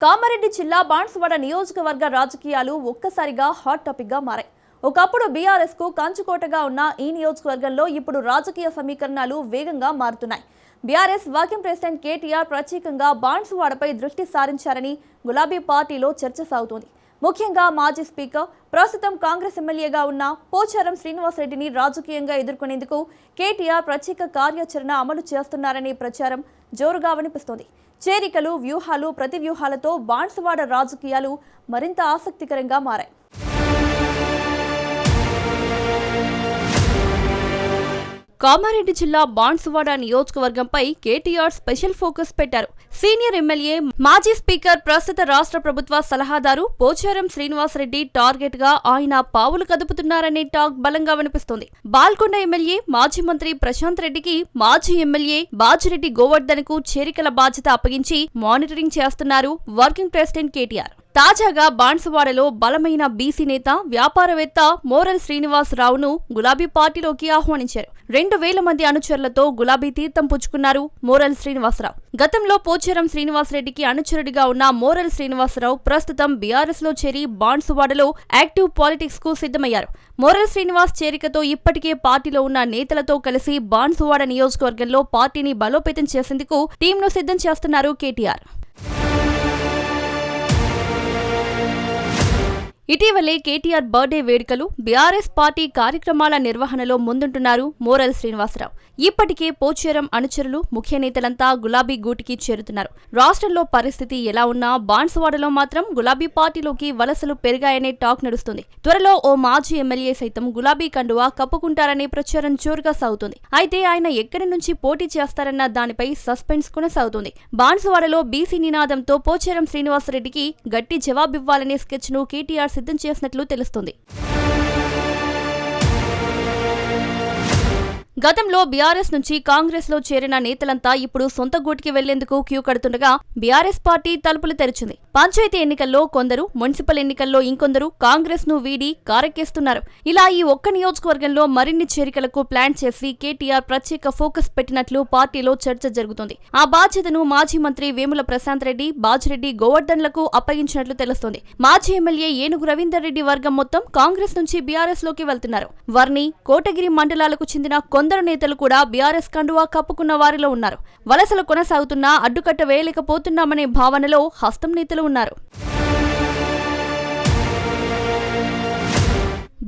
కామారెడ్డి జిల్లా బాన్సువాడ నియోజకవర్గ రాజకీయాలు ఒక్కసారిగా హాట్ టాపిక్ గా మారాయి. ఒకప్పుడు బీఆర్ఎస్ కు కంచుకోటగా ఉన్న ఈ నియోజకవర్గంలో ఇప్పుడు రాజకీయ సమీకరణాలు వేగంగా మారుతున్నాయి. బీఆర్ఎస్ వర్కింగ్ ప్రెసిడెంట్ కేటీఆర్ ప్రత్యేకంగా బాన్సువాడపై దృష్టి సారించారని గులాబీ పార్టీలో చర్చ సాగుతోంది. ముఖ్యంగా మాజీ స్పీకర్, ప్రస్తుతం కాంగ్రెస్ ఎమ్మెల్యేగా ఉన్న పోచారం శ్రీనివాసరెడ్డిని రాజకీయంగా ఎదుర్కొనేందుకు కేటీఆర్ ప్రత్యేక కార్యాచరణ అమలు చేస్తున్నారనే ప్రచారం జోరుగా వినిపిస్తోంది. చేరికలు, వ్యూహాలు, ప్రతివ్యూహాలతో బాన్సువాడ రాజకీయాలు మరింత ఆసక్తికరంగా మారాయి. కామారెడ్డి జిల్లా బాన్సువాడ నియోజకవర్గంపై కేటీఆర్ స్పెషల్ ఫోకస్ పెట్టారు. సీనియర్ ఎమ్మెల్యే, మాజీ స్పీకర్, ప్రస్తుత రాష్ట్ర ప్రభుత్వ సలహాదారు పోచారం శ్రీనివాసరెడ్డి టార్గెట్ గా ఆయన పావులు కదుపుతున్నారనే టాక్ బలంగా వినిపిస్తోంది. బాల్కొండ ఎమ్మెల్యే, మాజీ మంత్రి ప్రశాంత్ రెడ్డికి మాజీ ఎమ్మెల్యే బాజిరెడ్డి గోవర్ధన్ కు చేరికల బాధ్యత అప్పగించి మానిటరింగ్ చేస్తున్నారు వర్కింగ్ ప్రెసిడెంట్ కేటీఆర్. తాజాగా బాన్సువాడలో బలమైన బీసీ నేత, వ్యాపారవేత్త మోరల్ శ్రీనివాసరావును గులాబీ పార్టీలోకి ఆహ్వానించారు. 2000 మంది అనుచరులతో గులాబీ తీర్థం పుచ్చుకున్నారు మోరల్ శ్రీనివాసరావు. గతంలో పోచారం శ్రీనివాసరెడ్డికి అనుచరుడిగా ఉన్న మోరల్ శ్రీనివాసరావు ప్రస్తుతం బీఆర్ఎస్ లో చేరి బాన్సువాడలో యాక్టివ్ పాలిటిక్స్ కు సిద్ధమయ్యారు. మోరల్ శ్రీనివాస్ చేరికతో ఇప్పటికే పార్టీలో ఉన్న నేతలతో కలిసి బాన్సువాడ నియోజకవర్గంలో పార్టీని బలోపేతం చేసేందుకు టీంను సిద్ధం చేస్తున్నారు కేటీఆర్. ఇటీవలే కేటీఆర్ బర్త్డే వేడుకలు, బీఆర్ఎస్ పార్టీ కార్యక్రమాల నిర్వహణలో ముందుంటున్నారు మోరల్ శ్రీనివాసరావు. ఇప్పటికే పోచారం అనుచరులు, ముఖ్య నేతలంతా గులాబీ గూటికి చేరుతున్నారు. రాష్ట్రంలో పరిస్థితి ఎలా ఉన్నా బాన్సువాడలో మాత్రం గులాబీ పార్టీలోకి వలసలు పెరిగాయనే టాక్ నడుస్తుంది. త్వరలో ఓ మాజీ ఎమ్మెల్యే సైతం గులాబీ కండువా కప్పుకుంటారనే ప్రచారం జోరుగా సాగుతుంది. అయితే ఆయన ఎక్కడి నుంచి పోటీ చేస్తారన్న దానిపై సస్పెన్స్ కొనసాగుతుంది. బాన్సువాడలో బీసీ నినాదంతో పోచారం శ్రీనివాసరెడ్డికి గట్టి జవాబివ్వాలనే స్కెచ్ ను కేటీఆర్ సిద్ధం చేసినట్లు తెలుస్తుంది. గతంలో బీఆర్ఎస్ నుంచి కాంగ్రెస్ లో చేరిన నేతలంతా ఇప్పుడు సొంత గూటికి వెళ్లేందుకు క్యూ కడుతుండగా బీఆర్ఎస్ పార్టీ తలుపులు తెరిచింది. పంచాయతీ ఎన్నికల్లో కొందరు, మున్సిపల్ ఎన్నికల్లో ఇంకొందరు కాంగ్రెస్ ను వీడి కారెక్కేస్తున్నారు. ఇలా ఈ ఒక్క నియోజకవర్గంలో మరిన్ని చేరికలకు ప్లాన్ చేసి కేటీఆర్ ప్రత్యేక ఫోకస్ పెట్టినట్లు పార్టీలో చర్చ జరుగుతుంది. ఆ బాధ్యతను మాజీ మంత్రి వేముల ప్రశాంత్ రెడ్డి, బాజిరెడ్డి గోవర్ధన్లకు అప్పగించినట్లు తెలుస్తోంది. మాజీ ఎమ్మెల్యే ఏనుగు రవీందర్ రెడ్డి వర్గం మొత్తం కాంగ్రెస్ నుంచి బీఆర్ఎస్ లోకి వెళ్తున్నారు. వర్ని, కోటగిరి మండలాలకు చెందిన కొందరు నేతలు కూడా బీఆర్ఎస్ కండువా కప్పుకున్న వారిలో ఉన్నారు. వలసలు కొనసాగుతున్నా అడ్డుకట్ట వేయలేకపోతున్నామనే భావనలో హస్తం నేతలు ఉన్నారు.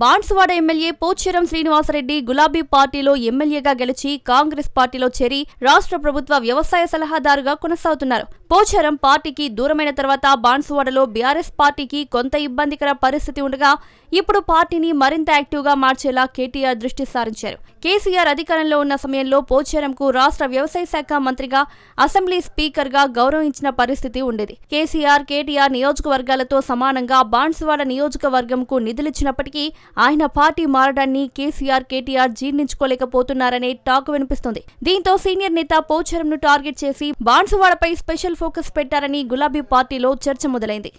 బాన్సువాడ ఎమ్మెల్యే పోచారం శ్రీనివాసరెడ్డి గులాబీ పార్టీలో ఎమ్మెల్యేగా గెలిచి కాంగ్రెస్ పార్టీలో చేరి రాష్ట్ర ప్రభుత్వ వ్యవసాయ సలహాదారుగా కొనసాగుతున్నారు. పోచారం పార్టీకి దూరమైన తర్వాత బాన్సువాడలో బీఆర్ఎస్ పార్టీకి కొంత ఇబ్బందికర పరిస్థితి ఉండగా ఇప్పుడు పార్టీని మరింత యాక్టివ్ గా మార్చేలా కేటీఆర్ దృష్టి సారించారు. కేసీఆర్ అధికారంలో ఉన్న సమయంలో పోచారంకు రాష్ట్ర వ్యవసాయ శాఖ మంత్రిగా, అసెంబ్లీ స్పీకర్ గా గౌరవించిన పరిస్థితి ఉండేది. కేటీఆర్ నియోజకవర్గాలతో సమానంగా బాన్సువాడ నియోజకవర్గంకు నిధులిచ్చినప్పటికీ ఆయన పార్టీ మారడాన్ని కేటీఆర్ జీర్ణించుకోలేకపోతున్నారనే టాక్ వినిపిస్తుంది. దీంతో సీనియర్ నేత పోచారంను టార్గెట్ చేసి బాన్సువాడపై స్పెషల్ ఫోకస్ పెట్టారని గులాబీ పార్టీలో చర్చ మొదలైంది.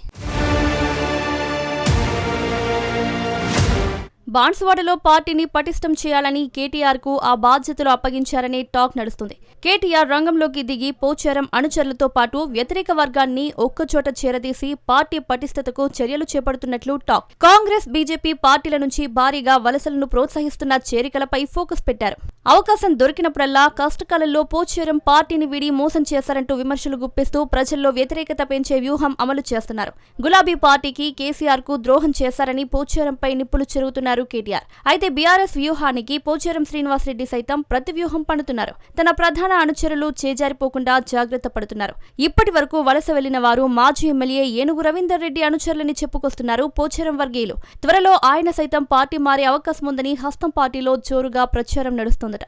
బాన్సువాడలో పార్టీని పటిష్టం చేయాలని కేటీఆర్ కు ఆ బాధ్యతలు అప్పగించారనే టాక్ నడుస్తుంది. కేటీఆర్ రంగంలోకి దిగి పోచారం అనుచరులతో పాటు వ్యతిరేక వర్గాన్ని ఒక్కచోట చేరదీసి పార్టీ పటిష్టతకు చర్యలు చేపడుతున్నట్లు టాక్. కాంగ్రెస్, బీజేపీ పార్టీల నుంచి భారీగా వలసలను ప్రోత్సహిస్తున్న చేరికలపై ఫోకస్ పెట్టారు. అవకాశం దొరికినప్పుడల్లా కష్టకాలంలో పోచారం పార్టీని వీడి మోసం చేశారంటూ విమర్శలు గుప్పిస్తూ ప్రజల్లో వ్యతిరేకత పెంచే వ్యూహం అమలు చేస్తున్నారు. గులాబీ పార్టీకి, కేసీఆర్ కు ద్రోహం చేశారని పోచారంపై నిప్పులు చెరుగుతున్నారు కేటీఆర్. అయితే బీఆర్ఎస్ వ్యూహానికి పోచారం శ్రీనివాసరెడ్డి సైతం ప్రతి వ్యూహం పన్నుతున్నారు. తన ప్రధాన అనుచరులు చేజారిపోకుండా జాగ్రత్త పడుతున్నారు. ఇప్పటి వరకు వలస వెళ్లిన వారు మాజీ ఎమ్మెల్యే ఏనుగు రవీందర్ రెడ్డి అనుచరులని చెప్పుకొస్తున్నారు పోచారం వర్గీయులు. త్వరలో ఆయన సైతం పార్టీ మారే అవకాశం ఉందని హస్తం పార్టీలో జోరుగా ప్రచారం నడుస్తోందట.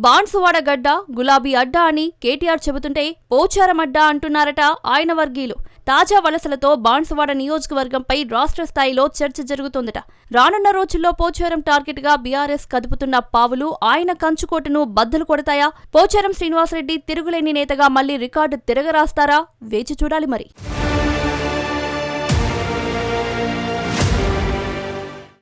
బాన్సువాడ గడ్డ, గులాబీ అడ్డా అని కేటీఆర్ చెబుతుంటే పోచారం అడ్డా అంటున్నారట ఆయన వర్గీయులు. తాజా వలసలతో బాన్సువాడ నియోజకవర్గంపై రాష్ట్ర స్థాయిలో చర్చ జరుగుతోందట. రానున్న రోజుల్లో పోచారం టార్గెట్ గా బీఆర్ఎస్ కదుపుతున్న పావులు ఆయన కంచుకోటను బద్దలు కొడతాయా? పోచారం శ్రీనివాసరెడ్డి తిరుగులేని నేతగా మళ్లీ రికార్డు తిరగరాస్తారా? వేచి చూడాలి మరి.